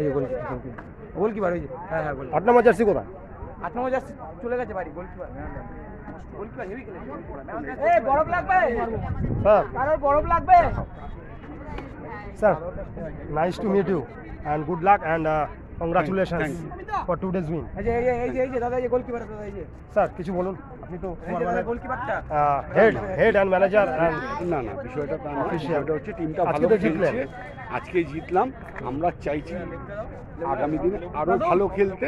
এই গোলকিপার ওই যে হ্যাঁ হ্যাঁ 8 নম্বর জার্সি কোথায়? 8 নম্বর জার্সি চলে গেছে বাড়ি। গোলকিপার গোলকিপার হেভি খেলে। এই বরফ লাগবে স্যার। কারোর বরফ লাগবে sir, nice to meet you and good luck and congratulations for today's win. এই যে দাদা এই যে গোলকিপার দাদা এই যে স্যার কিছু বলুন, আপনি তো গোলকিপারটা হেড অ্যান্ড ম্যানেজার অ্যান্ড না বিষয়টা তা নয়, বিষয়টা হচ্ছে টিমটা আজকে ভালো তো জিতলেন। খেলছে, আজকে জিতলাম। আমরা চাইছি আগামী দিনে আরও ভালো খেলতে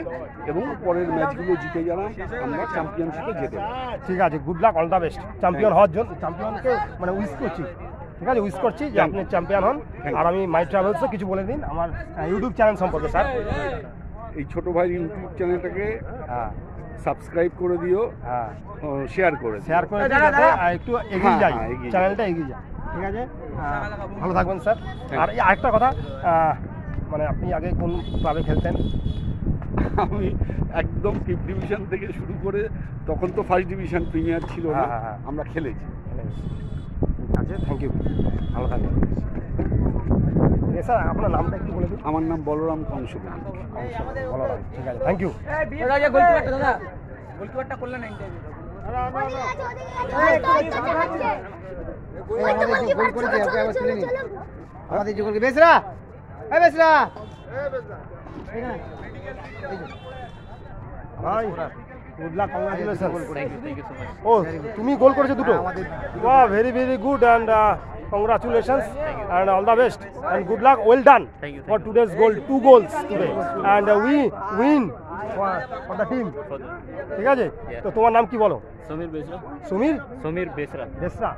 এবং পরের ম্যাচগুলো জিতে যারা আমরা চ্যাম্পিয়নশিপে যেতে পারি। ঠিক আছে, good luck, all the best. Champion হওয়ার জন্য চ্যাম্পিয়নকে মানে উইশ করছি, ঠিক আছে, উইশ করছি যে আপনি চ্যাম্পিয়ন হন। আর আমি মাই ট্রাভেলসে কিছু বলে দিন আমার ইউটিউব চ্যানেল সম্পর্কে। স্যার, এই ছোটো ভাই ইউটিউব চ্যানেলটাকে হ্যাঁ সাবস্ক্রাইব করে দিও, হ্যাঁ শেয়ার করে দিও। শেয়ার করে দিন যাতে একটু এগিয়ে যায়, হ্যাঁ, এগিয়ে চ্যানেলটা এগিয়ে যায়। ঠিক আছে, ভালো থাকবেন স্যার। আর আরেকটা কথা, মানে আপনি আগে কোন ক্লাবে খেলতেন? আমি একদম 5th ডিভিশন থেকে শুরু করে, তখন তো 1st ডিভিশন প্রিমিয়ার ছিল না, আমরা খেলেছি। ঠিক আছে, থ্যাংক ইউ, ভালো থাকবেন। স্যার আপনার নামটা একটু বলে দিন। আমার নাম বলরাম কংসবলী। বলরাম, ঠিক আছে, থ্যাংক ইউ। গোলকিপারটা দাদা গোলকিপারটা করলেন না ইন্টারভিউ আমাদের যে গোলকি বেসরা এই বেসরা ভাই গুড লাক, কংগ্রাচুলেশন। ও তুমি গোল করেছো দুটো? বাহ, very very good and congratulations and all the best and good luck, well done for today's goal, 2 goals today and we win for the team. ঠিক আছে, তো তোমার নাম কি বলো? সমীর বেসরা। সমীর বেসরা।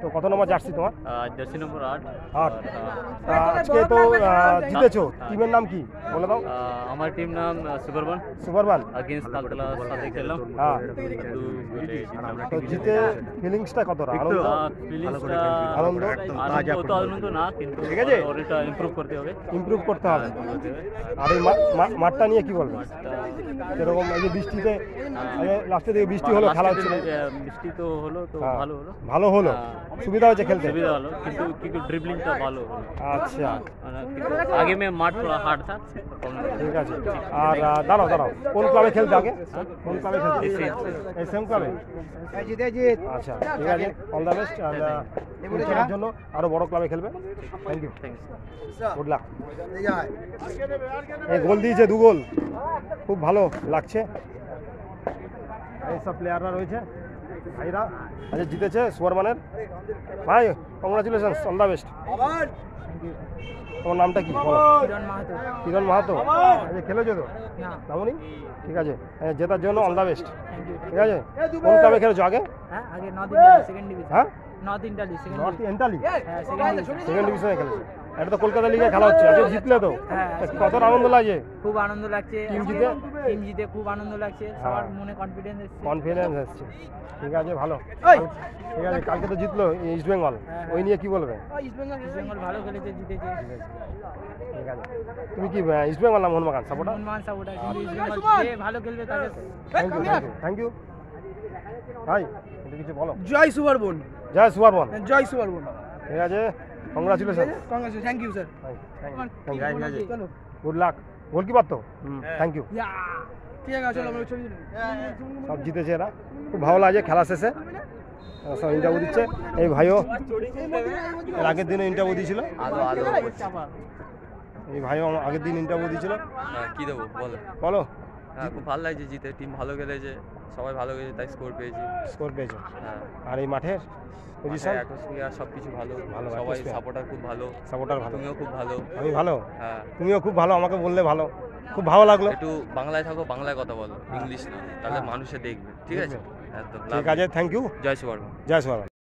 তো কত নম্বর জার্সি তোমার? জার্সি নম্বর 8। আজকে তো জিতেছো, টিমের নাম কি বলে দাও? আমার টিম নাম সুপারবান अगेंस्ट তালতলা সাথে খেললাম। হ্যাঁ, 2 গোলে জিতলাম। তো জিতে ফিলিংসটা কতটা? আনন্দ অত আনন্দ না, কিন্তু ঠিক আছে, ওটা ইমপ্রুভ করতে হবে। আর এই মাঠটা নিয়ে কি বলবেন? এরকম এই যে বৃষ্টিতে লাস্টে দিকে বৃষ্টি হলো, খেলা হচ্ছে না। বৃষ্টি তো হলো, তো ভালো হলো, সুবিধা হয়েছে খেলতে। সুবিধা হলো, কিন্তু ড্রিবলিংটা ভালো হলো। আচ্ছা, আগে में माठ थोड़ा हार्ड था। ঠিক আছে। আর দাঁড়াও কোন ক্লাবে খেলতে আগে? কোন ক্লাবে খেলতে? এসএম ক্লাবে। আচ্ছা, ঠিক আছে, অল দ্য বেস্ট আর খেলার জন্য আরো বড় ক্লাবে খেলবে। Thank you, good luck. এই গোল দিয়েছে 2 গোল, খুব ভালো লাগছে। এইসব প্লেয়াররা রয়েছে, ভাইরা আজ জিতেছে সুপারম্যানের। ভাই কংগ্রাচুলেশনস, অল দ্য বেস্ট। তোমার নামটা কি বলো? কিরণ মাহাতো। আচ্ছা, খেলেছো তো? নামনি? ঠিক আছে, জেতার জন্য অল দ্য বেস্ট। ঠিক আছে, কোন ক্লাবে খেলেছো আগে? আগে নর্থ ইন্টালি সেকেন্ড ডিভিশন। হ্যাঁ, নর্থ ইন্টালি সেকেন্ড ডিভিশনে খেলেছো। এটা তো কলকাতা লিগে খেলা হচ্ছে, আজকে জিতলে তো কত আনন্দ লাগছে? খুব আনন্দ লাগছে, টিম জিতে খুব আনন্দ লাগছে, সবার মনে কনফিডেন্স এসছে। ঠিক আছে, ভালো, ঠিক আছে। কালকে তো জিতলো ইস্ট বেঙ্গল, ওই নিয়ে কি বলবে? ইস্ট বেঙ্গল ভালো খেলেছে, জিতেছে। ঠিক আছে, তুমি কি ইস্ট বেঙ্গল না মোহনবাগান সাপোর্টার? মোহনবাগান সাপোর্টার, কিন্তু ইস্ট বেঙ্গল যে ভালো খেলবে তাকে। থ্যাংক ইউ ভাই, এটা কিছু বলো। জয় সুপারবন। ঠিক আছে, congratulation. Thank you sir, good luck. Goalkeeper তো, থ্যাংক ইউ। সব জিতেছে এরা, খুব ভালো লাগে খেলা শেষে সব ইন্টারভিউ দিচ্ছে। এই ভাইও এর আগের দিনে ইন্টারভিউ দিয়েছিল, এই ভাইও আগের দিন ইন্টারভিউ দিয়েছিল। কি দেবো বলো। খুব ভালো লাগছে জিতে, টিম ভালো খেলেছে, সবাই ভালো খেলেছে, তাই স্কোর পেয়েছো। হ্যাঁ, আর এই মাঠের পজিশন অ্যাটমসফিয়ার সবকিছু ভালো, সবাই সাপোর্টার ভালো। তুমিও খুব ভালো। আমি ভালো? হ্যাঁ, তুমিও খুব ভালো, আমাকে বললে ভালো, খুব ভালো লাগলো। একটু বাংলায় থাকো, বাংলায় কথা বলো, ইংলিশ না, তাহলে মানুষে দেখবে। ঠিক আছে, ঠিক আছে, থ্যাংক ইউ। Joy Superman.